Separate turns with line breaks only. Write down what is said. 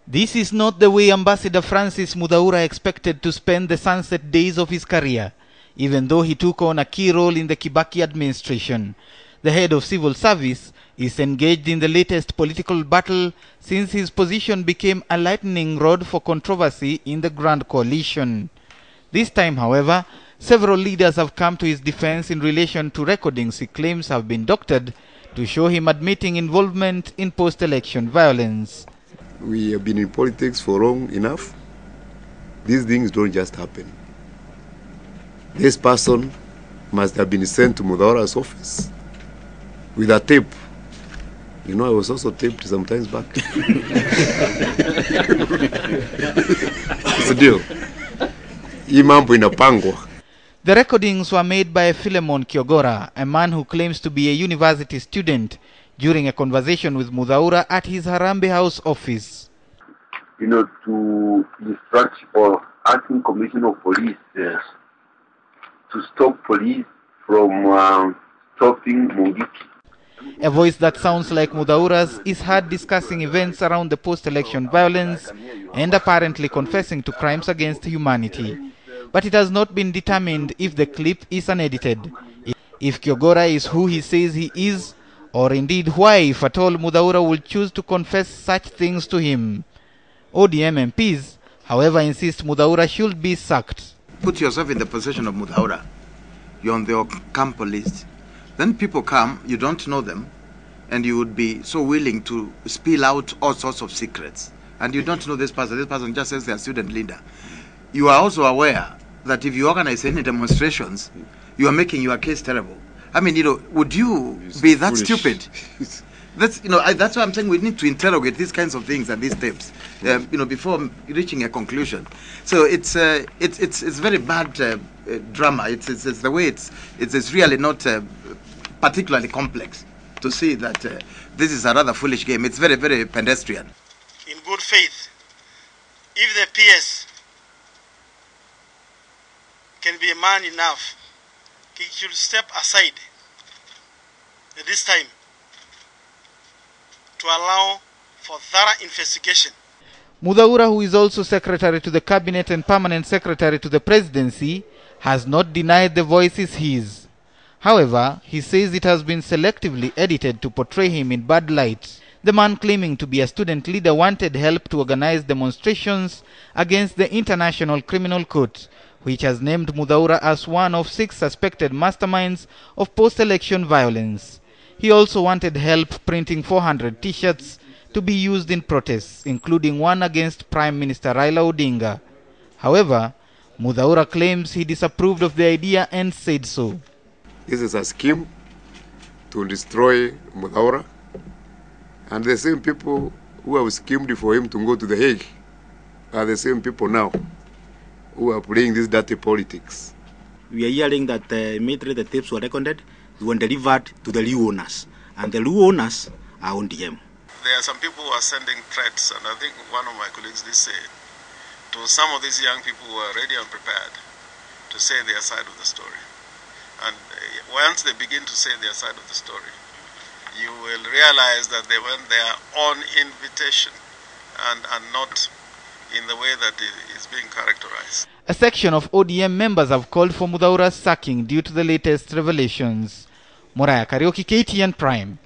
This is not the way Ambassador Francis Muthaura expected to spend the sunset days of his career, even though he took on a key role in the Kibaki administration. The head of civil service is engaged in the latest political battle since his position became a lightning rod for controversy in the Grand Coalition. This time, however, several leaders have come to his defense in relation to recordings he claims have been doctored to show him admitting involvement in post-election violence.
We have been in politics for long enough. These things don't just happen. This person must have been sent to Muthaura's office with a tape. You know, I was also taped sometimes back. It's a deal. Imambo inapangwa.
The recordings were made by Philemon Kiogora, a man who claims to be a university student, during a conversation with Muthaura at his Harambee House office.
You know, to instruct or acting commissioner of police to stop police from stopping Mungiki.
A voice that sounds like Muthaura's is heard discussing events around the post-election violence and apparently confessing to crimes against humanity. But it has not been determined if the clip is unedited, if Kiogora is who he says he is, or indeed why, if at all, Muthaura will choose to confess such things to him. ODM MPs, however, insist Muthaura should be sacked.
Put yourself in the position of Muthaura. You're on the Ocampo list. Then people come, you don't know them, and you would be so willing to spill out all sorts of secrets. And you don't know this person just says they're student leader. You are also aware that if you organize any demonstrations, you are making your case terrible. I mean, you know, would you be that stupid? That's, you know, that's why I'm saying we need to interrogate these kinds of things and these tapes, you know, before reaching a conclusion. So it's very bad drama. It's the way it's really not particularly complex to see that this is a rather foolish game. It's very, very pedestrian.
In good faith, if the PS can be man enough, he should step aside at this time to allow for thorough investigation.
Muthaura, who is also secretary to the cabinet and permanent secretary to the presidency, has not denied the voice is his. However, he says it has been selectively edited to portray him in bad light. The man claiming to be a student leader wanted help to organize demonstrations against the International Criminal Court, which has named Muthaura as one of 6 suspected masterminds of post-election violence. He also wanted help printing 400 t-shirts to be used in protests, including one against Prime Minister Raila Odinga. However, Muthaura claims he disapproved of the idea and said so.
This is a scheme to destroy Muthaura, and the same people who have schemed for him to go to The Hague are the same people now who are playing this dirty politics.
We are hearing that immediately the tapes were recorded, they were delivered to the Lu owners, and the Lu owners are on DM.
There are some people who are sending threats, and I think one of my colleagues did say to some of these young people who are ready and prepared to say their side of the story. And once they begin to say their side of the story, you will realize that they went there on invitation and not in the way that it is being characterized.
A section of ODM members have called for Muthaura's sacking due to the latest revelations. Muthaura Karaoke, KTN Prime.